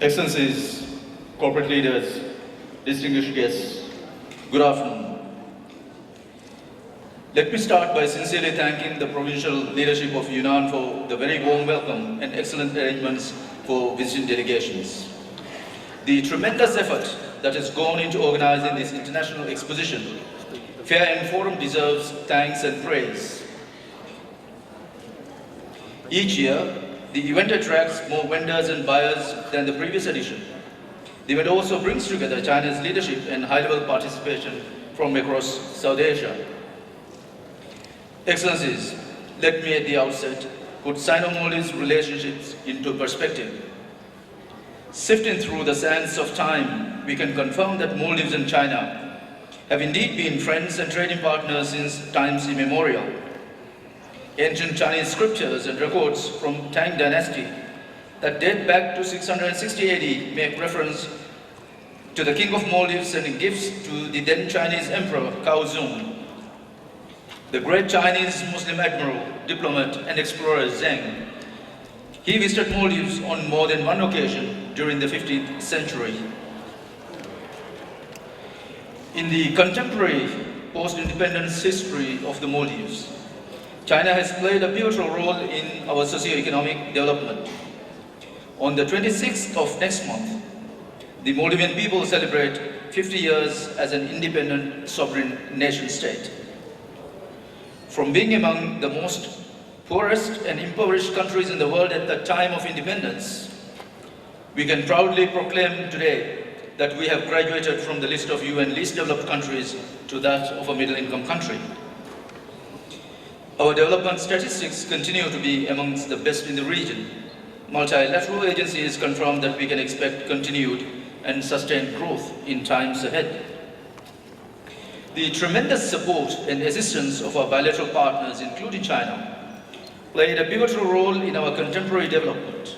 Excellencies, corporate leaders, distinguished guests, good afternoon. Let me start by sincerely thanking the provincial leadership of Yunnan for the very warm welcome and excellent arrangements for visiting delegations. The tremendous effort that has gone into organizing this international exposition, fair and forum deserves thanks and praise. Each year, the event attracts more vendors and buyers than the previous edition. The event also brings together China's leadership and high-level participation from across South Asia. Excellencies, let me at the outset put Sino-Maldives relationships into perspective. Sifting through the sands of time, we can confirm that Maldives and China have indeed been friends and trading partners since times immemorial. Ancient Chinese scriptures and records from Tang Dynasty that date back to 660 AD make reference to the King of Maldives sending gifts to the then Chinese Emperor Kaozong. The great Chinese Muslim admiral, diplomat and explorer Zheng. He visited Maldives on more than one occasion during the 15th century. In the contemporary post-independence history of the Maldives, China has played a pivotal role in our socio-economic development. On the 26th of next month, the Maldivian people celebrate 50 years as an independent sovereign nation-state. From being among the most poorest and impoverished countries in the world at the time of independence, we can proudly proclaim today that we have graduated from the list of UN least developed countries to that of a middle-income country. Our development statistics continue to be amongst the best in the region. Multilateral agencies confirm that we can expect continued and sustained growth in times ahead. The tremendous support and assistance of our bilateral partners, including China, played a pivotal role in our contemporary development.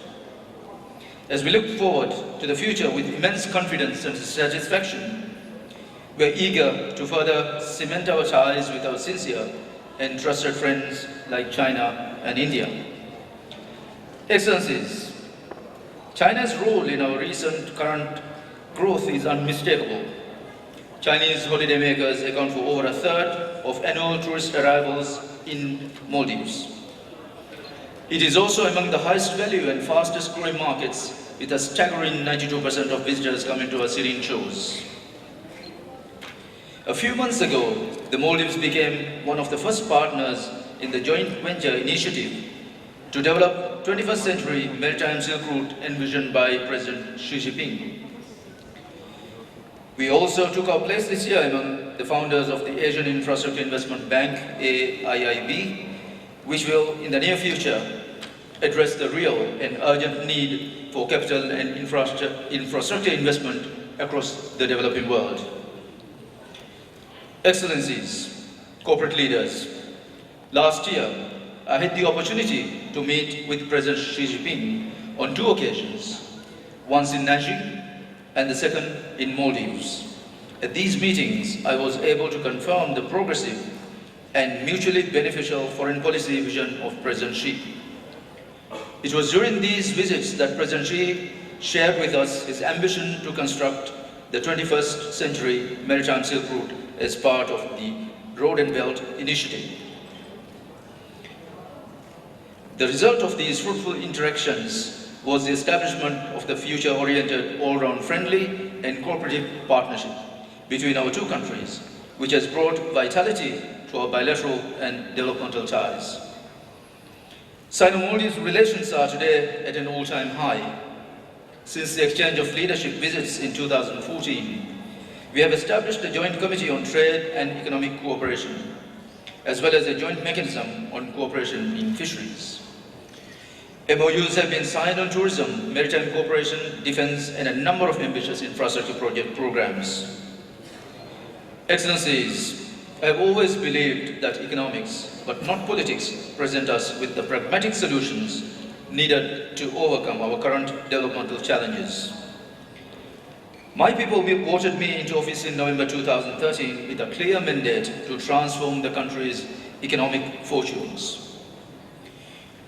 As we look forward to the future with immense confidence and satisfaction, we are eager to further cement our ties with our sincere and trusted friends like China and India. Excellencies, China's role in our recent current growth is unmistakable. Chinese holidaymakers account for over a third of annual tourist arrivals in Maldives. It is also among the highest value and fastest growing markets, with a staggering 92% of visitors coming to our serene shores. A few months ago, the Maldives became one of the first partners in the joint venture initiative to develop 21st century maritime Silk Route envisioned by President Xi Jinping. We also took our place this year among the founders of the Asian Infrastructure Investment Bank, AIIB, which will, in the near future, address the real and urgent need for capital and infrastructure investment across the developing world. Excellencies, corporate leaders, last year I had the opportunity to meet with President Xi Jinping on two occasions, once in Nanjing and the second in Maldives. At these meetings, I was able to confirm the progressive and mutually beneficial foreign policy vision of President Xi. It was during these visits that President Xi shared with us his ambition to construct the 21st century maritime Silk Route as part of the Road and Belt Initiative. The result of these fruitful interactions was the establishment of the future-oriented, all-round friendly and cooperative partnership between our two countries, which has brought vitality to our bilateral and developmental ties. Sino-Maldives relations are today at an all-time high. Since the exchange of leadership visits in 2014, we have established a joint committee on trade and economic cooperation, as well as a joint mechanism on cooperation in fisheries. MOUs have been signed on tourism, maritime cooperation, defense, and a number of ambitious infrastructure programs. Excellencies, I have always believed that economics, but not politics, present us with the pragmatic solutions needed to overcome our current developmental challenges. My people voted me into office in November 2013 with a clear mandate to transform the country's economic fortunes.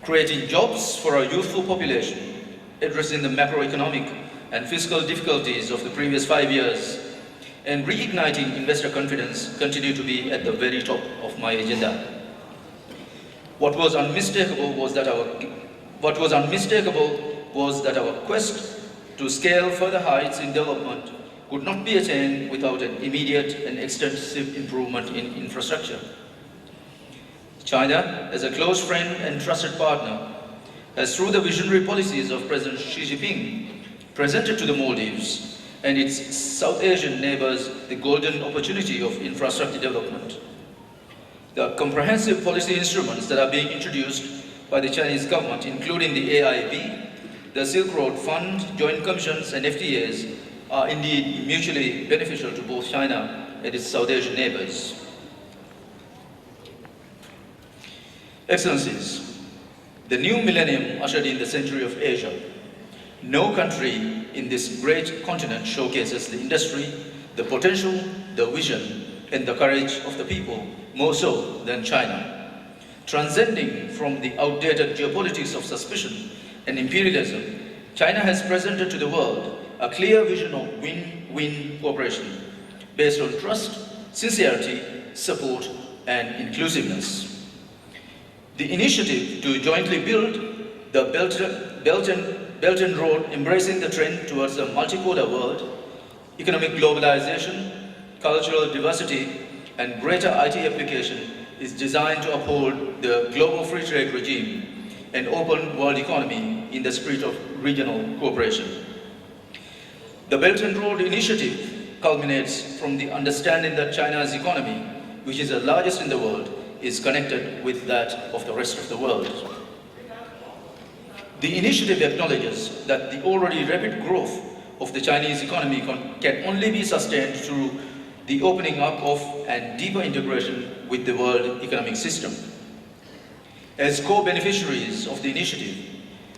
Creating jobs for our youthful population, addressing the macroeconomic and fiscal difficulties of the previous 5 years, and reigniting investor confidence continue to be at the very top of my agenda. What was unmistakable was that our quest to scale further heights in development could not be attained without an immediate and extensive improvement in infrastructure. China, as a close friend and trusted partner, has, through the visionary policies of President Xi Jinping, presented to the Maldives and its South Asian neighbors the golden opportunity of infrastructure development. The comprehensive policy instruments that are being introduced by the Chinese government, including the AIIB, the Silk Road Fund, joint commissions and FTAs, are indeed mutually beneficial to both China and its South Asian neighbors. Excellencies, the new millennium ushered in the century of Asia. No country in this great continent showcases the industry, the potential, the vision, and the courage of the people more so than China. Transcending from the outdated geopolitics of suspicion and imperialism, China has presented to the world a clear vision of win-win cooperation based on trust, sincerity, support, and inclusiveness. The initiative to jointly build the Belt and Road, embracing the trend towards a multipolar world, economic globalization, cultural diversity, and greater IT application, is designed to uphold the global free trade regime and open world economy in the spirit of regional cooperation. The Belt and Road Initiative culminates from the understanding that China's economy, which is the largest in the world, is connected with that of the rest of the world. The initiative acknowledges that the already rapid growth of the Chinese economy can only be sustained through the opening up of and deeper integration with the world economic system. As co-beneficiaries of the initiative,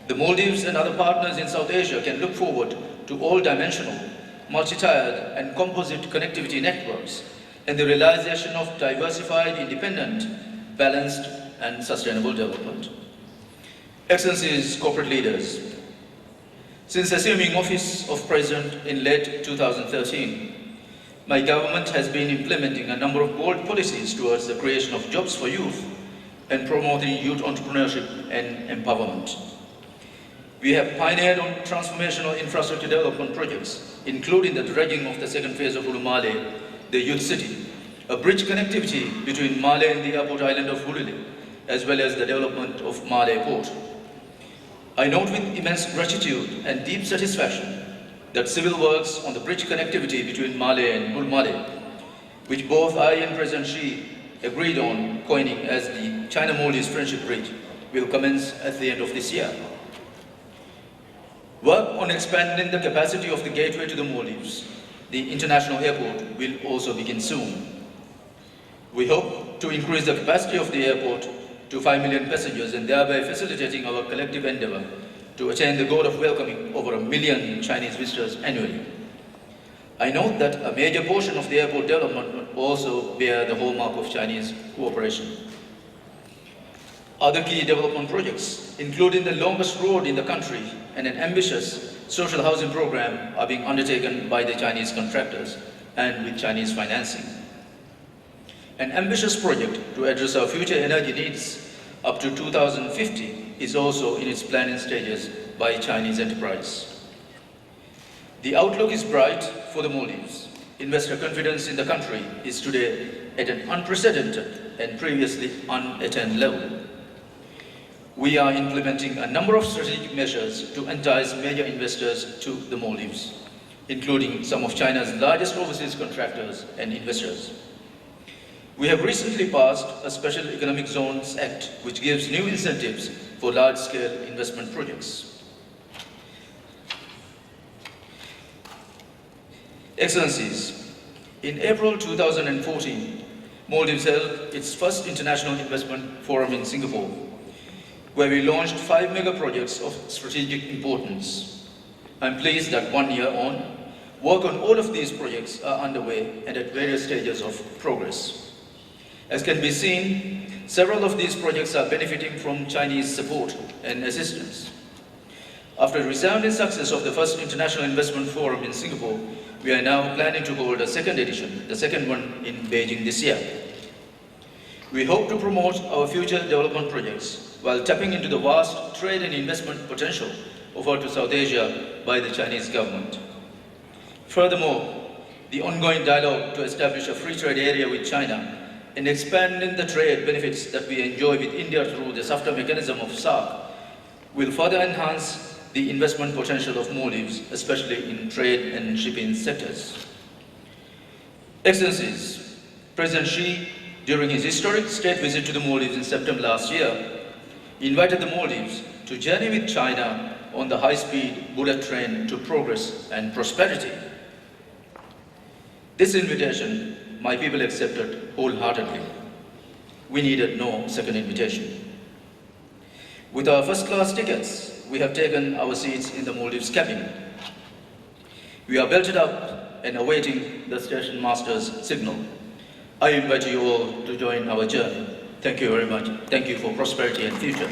the Maldives and other partners in South Asia can look forward to all-dimensional, multi-tiered and composite connectivity networks and the realization of diversified, independent, balanced and sustainable development. Excellencies, corporate leaders, since assuming office of President in late 2013, my government has been implementing a number of bold policies towards the creation of jobs for youth and promoting youth entrepreneurship and empowerment. We have pioneered on transformational infrastructure development projects, including the dredging of the second phase of Ulumale, the youth city, a bridge connectivity between Male and the airport island of Hulili, as well as the development of Male Port. I note with immense gratitude and deep satisfaction that civil works on the bridge connectivity between Male and Hulmale, which both I and President Xi agreed on coining as the China-Maldives Friendship Bridge, will commence at the end of this year. Work on expanding the capacity of the gateway to the Maldives, the international airport, will also begin soon. We hope to increase the capacity of the airport to 5 million passengers and thereby facilitating our collective endeavor to attain the goal of welcoming over 1 million Chinese visitors annually. I note that a major portion of the airport development will also bear the hallmark of Chinese cooperation. Other key development projects, including the longest road in the country and an ambitious social housing program, are being undertaken by the Chinese contractors and with Chinese financing. An ambitious project to address our future energy needs up to 2050 is also in its planning stages by Chinese enterprise. The outlook is bright for the Maldives. Investor confidence in the country is today at an unprecedented and previously unattained level. We are implementing a number of strategic measures to entice major investors to the Maldives, including some of China's largest overseas contractors and investors. We have recently passed a Special Economic Zones Act, which gives new incentives for large-scale investment projects. Excellencies, in April 2014, Maldives held its first International Investment Forum in Singapore, where we launched 5 mega projects of strategic importance. I'm pleased that 1 year on, work on all of these projects are underway and at various stages of progress. As can be seen, several of these projects are benefiting from Chinese support and assistance. After the resounding success of the first International Investment Forum in Singapore, we are now planning to hold a second edition, the second one in Beijing this year. We hope to promote our future development projects while tapping into the vast trade and investment potential offered to South Asia by the Chinese government. Furthermore, the ongoing dialogue to establish a free trade area with China and expanding the trade benefits that we enjoy with India through the SAFTA mechanism of SAARC will further enhance the investment potential of Maldives, especially in trade and shipping sectors. Excellencies, President Xi, during his historic state visit to the Maldives in September last year, invited the Maldives to journey with China on the high-speed bullet train to progress and prosperity. This invitation, my people accepted wholeheartedly. We needed no second invitation. With our first-class tickets, we have taken our seats in the Maldives cabin. We are belted up and awaiting the station master's signal. I invite you all to join our journey. Thank you very much. Thank you for prosperity and future.